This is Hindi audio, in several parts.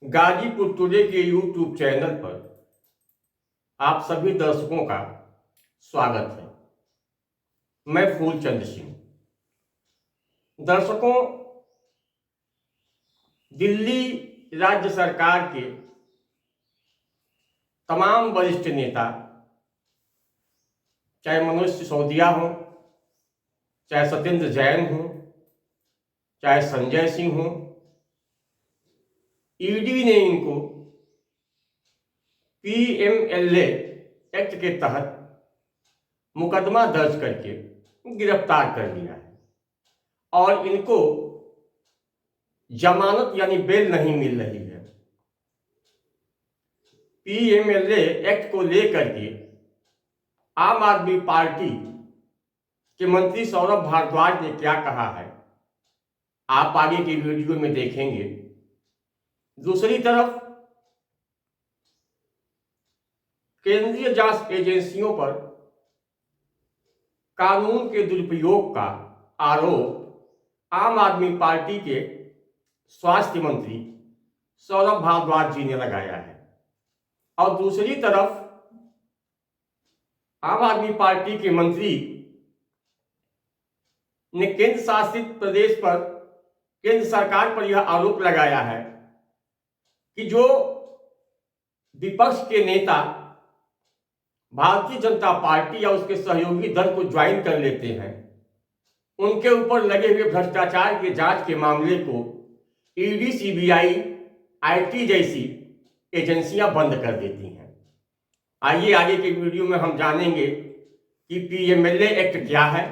गाजीपुर टुडे के यूट्यूब चैनल पर आप सभी दर्शकों का स्वागत है। मैं फूलचंद सिंह। दर्शकों, दिल्ली राज्य सरकार के तमाम वरिष्ठ नेता, चाहे मनोज सिसोदिया हो, चाहे सत्येंद्र जैन हो, चाहे संजय सिंह हो, ईडी ने इनको पीएमएलए एक्ट के तहत मुकदमा दर्ज करके गिरफ्तार कर लिया है और इनको जमानत यानी बेल नहीं मिल रही है। पीएमएलए एक्ट को लेकर के आम आदमी पार्टी के मंत्री सौरभ भारद्वाज ने क्या कहा है, आप आगे की वीडियो में देखेंगे। दूसरी तरफ केंद्रीय जांच एजेंसियों पर कानून के दुरुपयोग का आरोप आम आदमी पार्टी के स्वास्थ्य मंत्री सौरभ भारद्वाज जी ने लगाया है और दूसरी तरफ आम आदमी पार्टी के मंत्री ने केंद्र शासित प्रदेश पर, केंद्र सरकार पर यह आरोप लगाया है कि जो विपक्ष के नेता भारतीय जनता पार्टी या उसके सहयोगी दल को ज्वाइन कर लेते हैं, उनके ऊपर लगे हुए भ्रष्टाचार के जांच के मामले को ईडी, सीबीआई, आईटी जैसी एजेंसियां बंद कर देती हैं। आइए आगे के वीडियो में हम जानेंगे कि पीएमएलए एक्ट क्या है,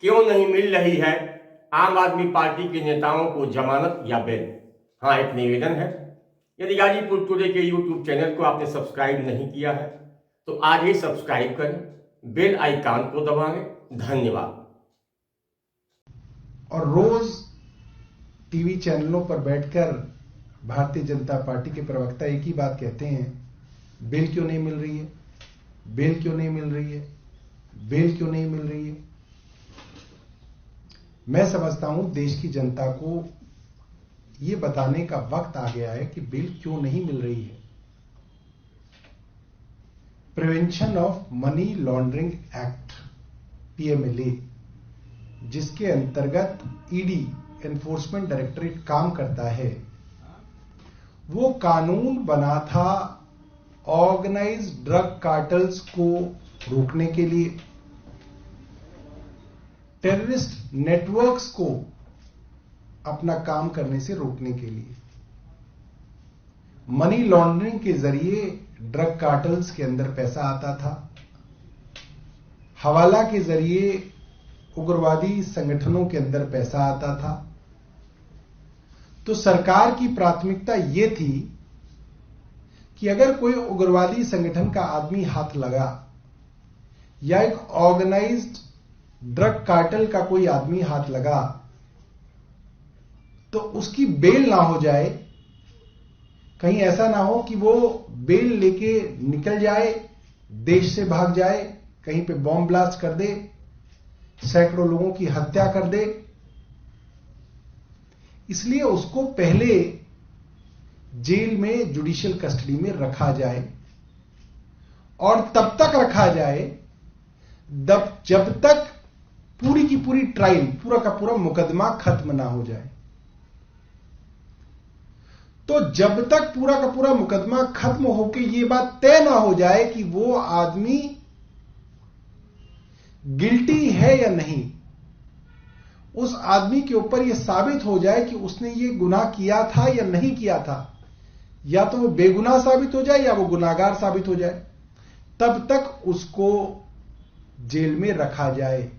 क्यों नहीं मिल रही है आम आदमी पार्टी के नेताओं को जमानत या बेल। हाँ, एक निवेदन है, यदि गाजीपुर टुडे के यूट्यूब चैनल को आपने सब्सक्राइब नहीं किया है तो आज ही सब्सक्राइब करें, बेल आइकन को दबाएं। धन्यवाद। और रोज टीवी चैनलों पर बैठकर भारतीय जनता पार्टी के प्रवक्ता एक ही बात कहते हैं, बेल क्यों नहीं मिल रही है, बेल क्यों नहीं मिल रही है, बेल क्यों नहीं मिल रही है। मैं समझता हूं देश की जनता को यह बताने का वक्त आ गया है कि बेल क्यों नहीं मिल रही है। Prevention of money laundering act PMLA, जिसके अंतर्गत ईडी एनफोर्समेंट डायरेक्टरेट काम करता है, वो कानून बना था ऑर्गेनाइज्ड ड्रग कार्टल्स को रोकने के लिए, टेररिस्ट नेटवर्क्स को अपना काम करने से रोकने के लिए। मनी लॉन्ड्रिंग के जरिए ड्रग कार्टल्स के अंदर पैसा आता था, हवाला के जरिए उग्रवादी संगठनों के अंदर पैसा आता था। तो सरकार की प्राथमिकता यह थी कि अगर कोई उग्रवादी संगठन का आदमी हाथ लगा या एक ऑर्गेनाइज्ड ड्रग कार्टेल का कोई आदमी हाथ लगा तो उसकी बेल ना हो जाए, कहीं ऐसा ना हो कि वो बेल लेके निकल जाए, देश से भाग जाए, कहीं पे बॉम्ब ब्लास्ट कर दे, सैकड़ों लोगों की हत्या कर दे। इसलिए उसको पहले जेल में जुडिशियल कस्टडी में रखा जाए और तब तक रखा जाए जब तक पूरी की पूरी ट्रायल, पूरा का पूरा मुकदमा खत्म ना हो जाए। तो जब तक पूरा का पूरा मुकदमा खत्म होकर यह बात तय ना हो जाए कि वो आदमी गिल्टी है या नहीं, उस आदमी के ऊपर यह साबित हो जाए कि उसने ये गुनाह किया था या नहीं किया था, या तो वो बेगुनाह साबित हो जाए या वो गुनाहगार साबित हो जाए, तब तक उसको जेल में रखा जाए।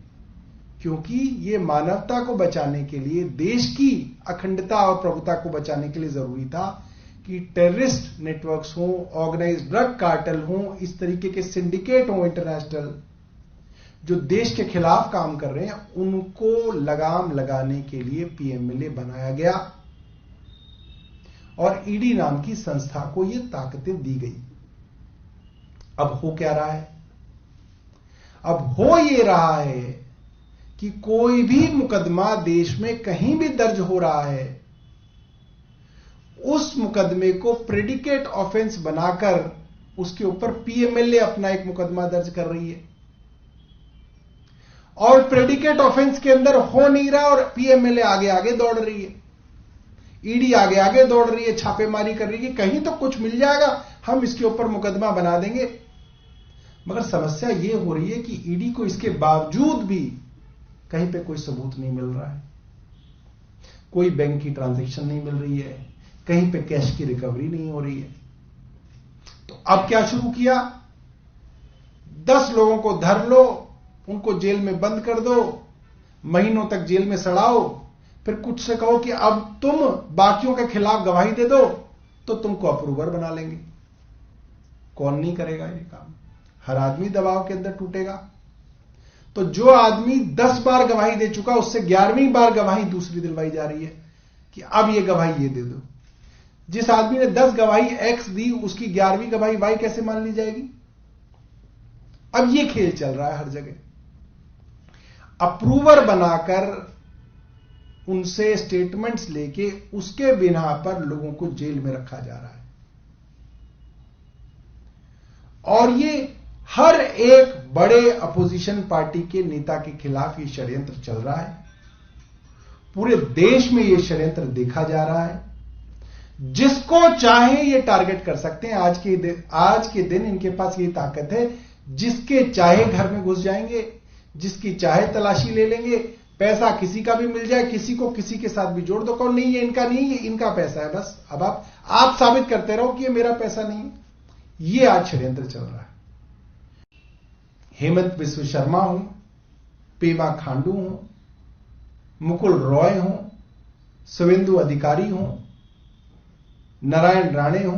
क्योंकि ये मानवता को बचाने के लिए, देश की अखंडता और प्रभुता को बचाने के लिए जरूरी था कि टेररिस्ट नेटवर्क्स हों, ऑर्गेनाइज्ड ड्रग कार्टेल हों, इस तरीके के सिंडिकेट हों इंटरनेशनल, जो देश के खिलाफ काम कर रहे हैं, उनको लगाम लगाने के लिए पीएमएलए बनाया गया और ईडी नाम की संस्था को ये ताकतें दी गई। अब हो क्या रहा है? अब हो ये रहा है कि कोई भी मुकदमा देश में कहीं भी दर्ज हो रहा है, उस मुकदमे को प्रेडिकेट ऑफेंस बनाकर उसके ऊपर पीएमएलए अपना एक मुकदमा दर्ज कर रही है, और प्रेडिकेट ऑफेंस के अंदर हो नहीं रहा और पीएमएलए आगे आगे दौड़ रही है, ईडी आगे आगे दौड़ रही है, छापेमारी कर रही है, कहीं तो कुछ मिल जाएगा, हम इसके ऊपर मुकदमा बना देंगे। मगर समस्या यह हो रही है कि ईडी को इसके बावजूद भी कहीं पे कोई सबूत नहीं मिल रहा है, कोई बैंक की ट्रांजैक्शन नहीं मिल रही है, कहीं पे कैश की रिकवरी नहीं हो रही है। तो अब क्या शुरू किया, 10 लोगों को धर लो, उनको जेल में बंद कर दो, महीनों तक जेल में सड़ाओ, फिर कुछ से कहो कि अब तुम बाकियों के खिलाफ गवाही दे दो तो तुमको अप्रूवर बना लेंगे। कौन नहीं करेगा ये काम, हर आदमी दबाव के अंदर टूटेगा। तो जो आदमी 10 बार गवाही दे चुका, उससे 11वीं बार गवाही दूसरी दिलवाई जा रही है कि अब ये गवाही ये दे दो। जिस आदमी ने 10 गवाही एक्स दी, उसकी 11वीं गवाही वाई कैसे मान ली जाएगी? अब ये खेल चल रहा है हर जगह, अप्रूवर बनाकर उनसे स्टेटमेंट्स लेके उसके बिना पर लोगों को जेल में रखा जा रहा है। और ये हर एक बड़े अपोजिशन पार्टी के नेता के खिलाफ ये षड्यंत्र चल रहा है। पूरे देश में ये षड्यंत्र देखा जा रहा है। जिसको चाहे ये टारगेट कर सकते हैं। आज के दिन इनके पास ये ताकत है, जिसके चाहे घर में घुस जाएंगे, जिसकी चाहे तलाशी ले लेंगे, पैसा किसी का भी मिल जाए, किसी को किसी के साथ भी जोड़ दो, कौन नहीं, ये इनका नहीं, ये इनका पैसा है, बस अब आप साबित करते रहो कि ये मेरा पैसा नहीं है। ये आज षड्यंत्र चल रहा है। हेमंत बिस्व शर्मा हो, पेमा खांडू हो, मुकुल रॉय हो, शुवेंदु अधिकारी हो, नारायण राणे हो,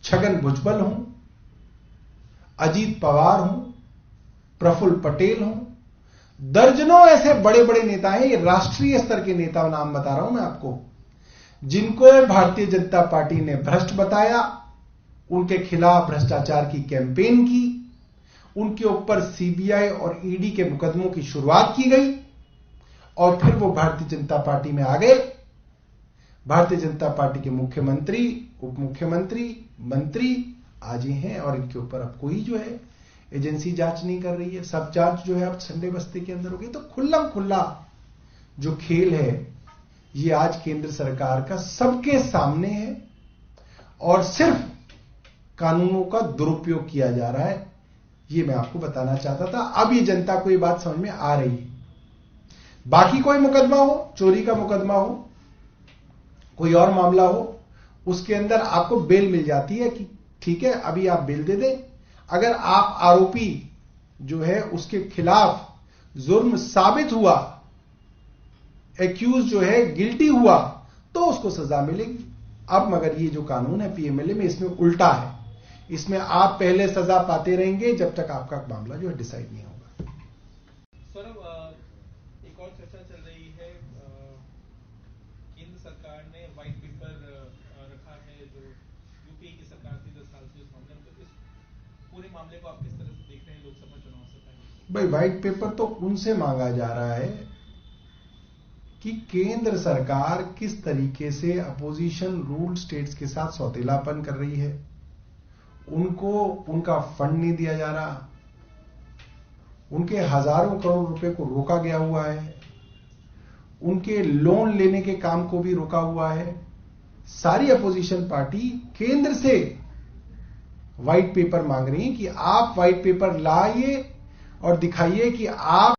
छगन भुजबल हो, अजीत पवार हो, प्रफुल्ल पटेल हो, दर्जनों ऐसे बड़े बड़े नेता हैं। ये राष्ट्रीय स्तर के नेता नाम बता रहा हूं मैं आपको, जिनको भारतीय जनता पार्टी ने भ्रष्ट बताया, उनके खिलाफ भ्रष्टाचार की कैंपेन की, उनके ऊपर सीबीआई और ईडी के मुकदमों की शुरुआत की गई और फिर वो भारतीय जनता पार्टी में आ गए। भारतीय जनता पार्टी के मुख्यमंत्री, उप मुख्यमंत्री, मंत्री आज ही हैं और इनके ऊपर अब कोई जो है एजेंसी जांच नहीं कर रही है। सब जांच जो है अब संडे बस्ती के अंदर होगी। तो खुल्लम खुल्ला जो खेल है ये आज केंद्र सरकार का सबके सामने है और सिर्फ कानूनों का दुरुपयोग किया जा रहा है। ये मैं आपको बताना चाहता था। अब ये जनता को ये बात समझ में आ रही है। बाकी कोई मुकदमा हो, चोरी का मुकदमा हो, कोई और मामला हो, उसके अंदर आपको बेल मिल जाती है कि ठीक है अभी आप बेल दे दें। अगर आप आरोपी जो है उसके खिलाफ जुर्म साबित हुआ, एक्यूज जो है गिल्टी हुआ, तो उसको सजा मिलेगी। अब मगर ये जो कानून है पीएमएलए में, इसमें उल्टा है। इसमें आप पहले सजा पाते रहेंगे जब तक आपका मामला जो है डिसाइड नहीं होगा। सौरभ, एक और चर्चा चल रही है, केंद्र सरकार ने व्हाइट पेपर रखा है जो यूपी की सरकार थी 10 साल से इस मामले में। तो इस पूरे मामले को आप किस तरह से देख रहे हैं लोकसभा चुनाव से पहले? भाई व्हाइट पेपर तो उनसे मांगा जा रहा है कि केंद्र सरकार किस तरीके से अपोजिशन रूल्ड स्टेट्स के साथ सौतेलापन कर रही है। उनको उनका फंड नहीं दिया जा रहा, उनके हजारों करोड़ रुपए को रोका गया हुआ है, उनके लोन लेने के काम को भी रोका हुआ है। सारी अपोजिशन पार्टी केंद्र से व्हाइट पेपर मांग रही है कि आप व्हाइट पेपर लाइए और दिखाइए कि आप